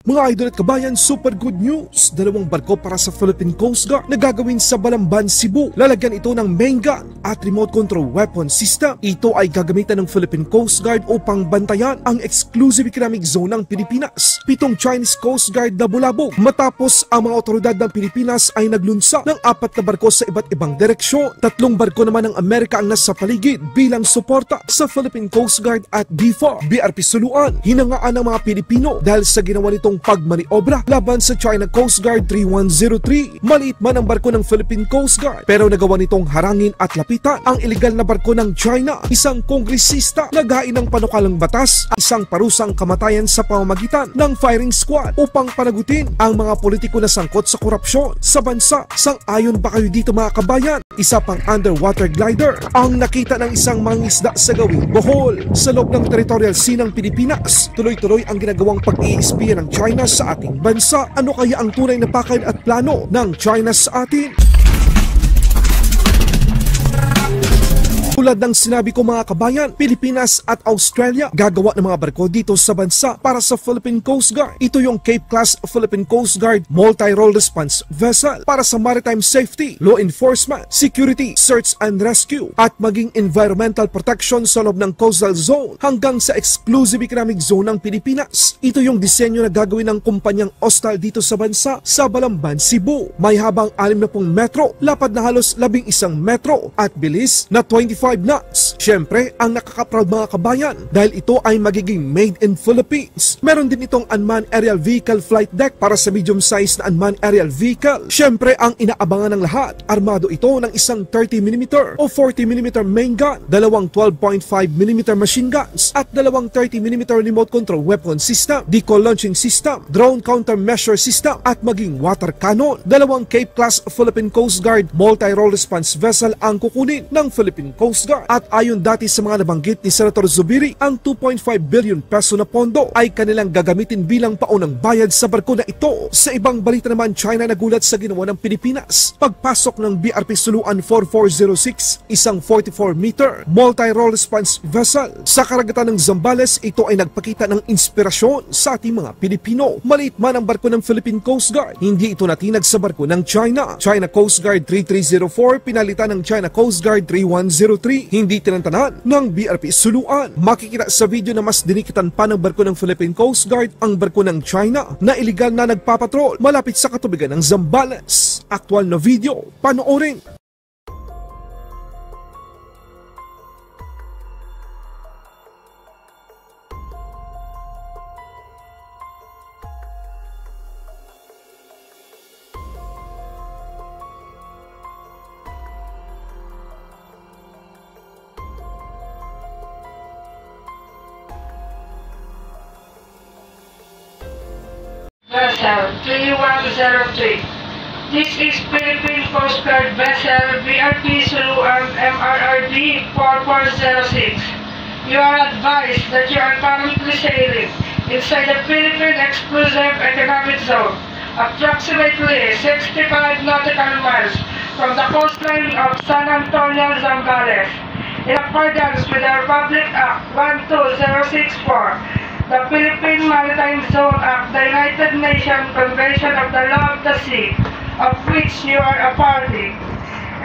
Mga idol at kabayan, super good news! Dalawang barko para sa Philippine Coast Guard na gagawin sa Balamban, Cebu. Lalagyan ito ng main gun at remote control weapon system. Ito ay gagamitan ng Philippine Coast Guard upang bantayan ang exclusive economic zone ng Pilipinas. 7 Chinese Coast Guard na bulabog matapos ang mga otoridad ng Pilipinas ay naglunsa ng 4 na barko sa iba't ibang direksyon. 3 barko naman ng Amerika ang nasa paligid bilang suporta sa Philippine Coast Guard at BRP Suluan. Hinangaan ng mga Pilipino dahil sa ginawa nitong pagmaniobra laban sa China Coast Guard 3103. Maliit man ang barko ng Philippine Coast Guard pero nagawa nitong harangin at lapitan ang ilegal na barko ng China. Isang kongresista naghain ng panukalang batas, isang parusang kamatayan sa pamamagitan ng firing squad upang panagutin ang mga politiko na sangkot sa korupsyon sa bansa. Sang-ayon ba kayo dito mga kabayan? Isa pang underwater glider ang nakita ng isang mangingisda sa gawing Bohol. Sa loob ng territorial sea ng Pilipinas, tuloy-tuloy ang ginagawang pag-iispiya ng China sa ating bansa. Ano kaya ang tunay na pakay at plano ng China sa atin? Tulad ng sinabi ko mga kabayan, Pilipinas at Australia gagawa ng mga barko dito sa bansa para sa Philippine Coast Guard. Ito yung Cape Class Philippine Coast Guard Multi-Role Response Vessel para sa maritime safety, law enforcement, security, search and rescue at maging environmental protection sa loob ng coastal zone hanggang sa exclusive economic zone ng Pilipinas. Ito yung disenyo na gagawin ng kumpanyang Austal dito sa bansa sa Balamban, Cebu. May habang 60 metro, lapad na halos 11 metro at bilis na 25 knots. Siyempre, ang nakaka-proud mga kabayan dahil ito ay magiging made in Philippines. Meron din itong unmanned aerial vehicle flight deck para sa medium-sized na unmanned aerial vehicle. Siyempre, ang inaabangan ng lahat, armado ito ng isang 30mm o 40mm main gun, dalawang 12.5mm machine guns at dalawang 30mm remote control weapon system, decoy launching system, drone countermeasure system at maging water cannon. Dalawang Cape Class Philippine Coast Guard multi-role response vessel ang kukunin ng Philippine Coast Guard. At ayon dati sa mga nabanggit ni Senator Zubiri, ang 2.5 billion peso na pondo ay kanilang gagamitin bilang paunang bayad sa barko na ito. Sa ibang balita naman, China nagulat sa ginawa ng Pilipinas. Pagpasok ng BRP Suluan 4406, isang 44-meter multi-role response vessel sa karagatan ng Zambales, ito ay nagpakita ng inspirasyon sa ating mga Pilipino. Maliit man ang barko ng Philippine Coast Guard, hindi ito natinag sa barko ng China. China Coast Guard 3304 pinalitan ng China Coast Guard 3103. Hindi tinantanan ng BRP Suluan. Makikita sa video na mas dinikitan pa ng barko ng Philippine Coast Guard ang barko ng China na iligal na nagpapatrol malapit sa katubigan ng Zambales. Aktual na video, panoorin. Vessel 3103. This is Philippine Coast Guard Vessel BRP Suluan MRRD 4406. You are advised that you are currently sailing inside the Philippine Exclusive Economic Zone, approximately 65 nautical miles from the coastline of San Antonio, Zambales. In accordance with the Republic Act 12064, the Philippine Maritime Zone Act, the United Nations Convention of the Law of the Sea, of which you are a party,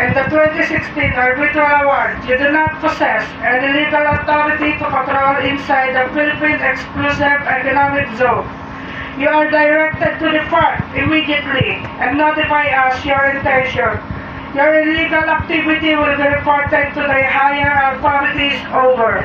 and the 2016 arbitral award, you do not possess any legal authority to patrol inside the Philippine Exclusive Economic Zone. You are directed to depart immediately and notify us your intention. Your illegal activity will be reported to the higher authorities. Over.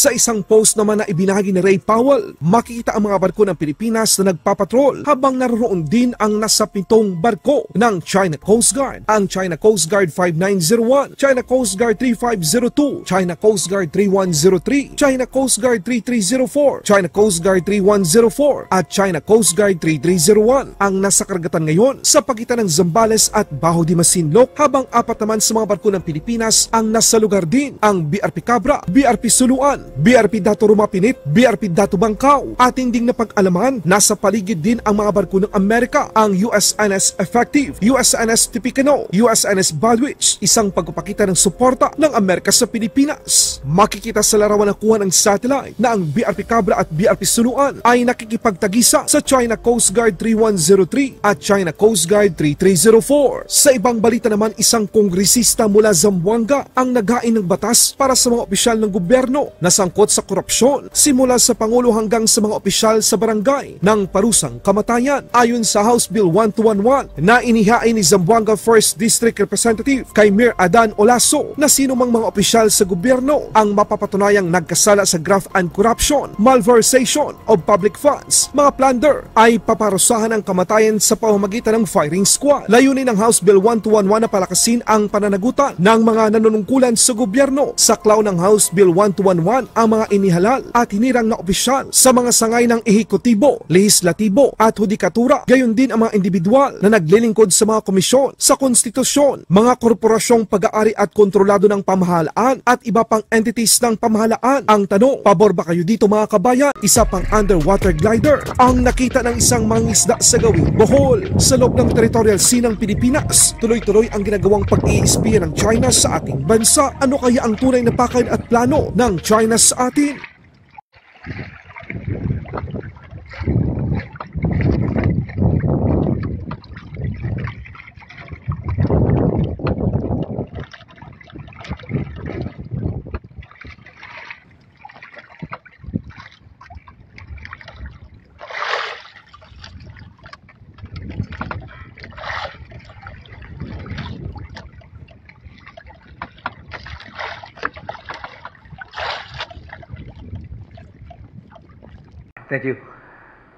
Sa isang post naman na ibinahagi ni Ray Powell, makikita ang mga barko ng Pilipinas na nagpapatrol habang naroon din ang nasa 7 barko ng China Coast Guard. Ang China Coast Guard 5901, China Coast Guard 3502, China Coast Guard 3103, China Coast Guard 3304, China Coast Guard 3104 at China Coast Guard 3301 ang nasa karagatan ngayon sa pagitan ng Zambales at Bajo de Masinloc, habang 4 naman sa mga barko ng Pilipinas ang nasa lugar din, ang BRP Cabra, BRP Suluan, BRP Dato Rumapinit, BRP Dato Bangkao. Ating ding napag-alaman, nasa paligid din ang mga barko ng Amerika, ang USNS Effective, USNS Tipicono, USNS Baldwich, isang pagpapakita ng suporta ng Amerika sa Pilipinas. Makikita sa larawan na kuha ng satellite na ang BRP Cabra at BRP Suluan ay nakikipagtagisa sa China Coast Guard 3103 at China Coast Guard 3304. Sa ibang balita naman, isang kongresista mula Zamboanga ang naghain ng batas para sa mga opisyal ng gobyerno na sangkot sa korupsyon, simula sa Pangulo hanggang sa mga opisyal sa barangay ng parusang kamatayan. Ayon sa House Bill 1211 na inihain ni Zamboanga 1st District Representative kay Mayor Adan Olaso, na sino mang mga opisyal sa gobyerno ang mapapatunayang nagkasala sa graft and corruption, malversation of public funds, mga plunder, ay paparusahan ang kamatayan sa pamamagitan ng firing squad. Layunin ng House Bill 1211 na palakasin ang pananagutan ng mga nanunungkulan sa gobyerno. Saklaw ng House Bill 1211 ang mga inihalal at hinirang na opisyal sa mga sangay ng ehekutibo, lehislatibo at hudikatura, gayon din ang mga individual na naglilingkod sa mga komisyon, sa konstitusyon, mga korporasyong pag-aari at kontrolado ng pamahalaan at iba pang entities ng pamahalaan. Ang tanong, pabor ba kayo dito mga kabayan? Isa pang underwater glider ang nakita ng isang mangingisda sa Gawing, Bohol. Sa loob ng territorial sea ng Pilipinas, tuloy-tuloy ang ginagawang pag-iispiya ng China sa ating bansa. Ano kaya ang tunay na pakay at plano ng China sa atin? Thank you.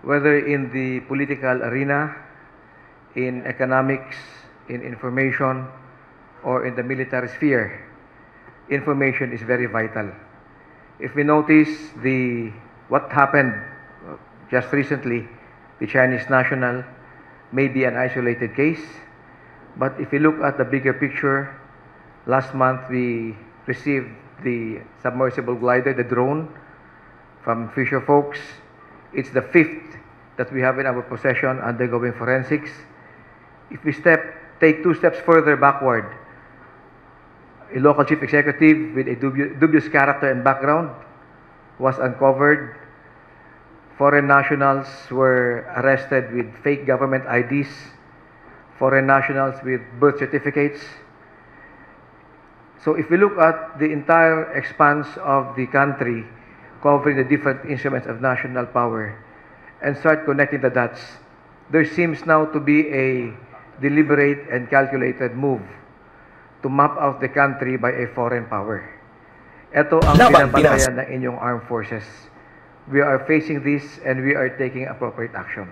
Whether in the political arena, in economics, in information, or in the military sphere, information is very vital. If we notice what happened just recently, the Chinese national may be an isolated case, but if you look at the bigger picture, last month we received the submersible glider, the drone, from Fisher Folks. It's the 5th that we have in our possession undergoing forensics. If we take 2 steps further backward, a local chief executive with a dubious character and background was uncovered. Foreign nationals were arrested with fake government IDs, foreign nationals with birth certificates. So if we look at the entire expanse of the country, covering the different instruments of national power, and start connecting the dots, there seems now to be a deliberate and calculated move to map out the country by a foreign power. Ito ang binabantayan ng inyong armed forces. We are facing this and we are taking appropriate action.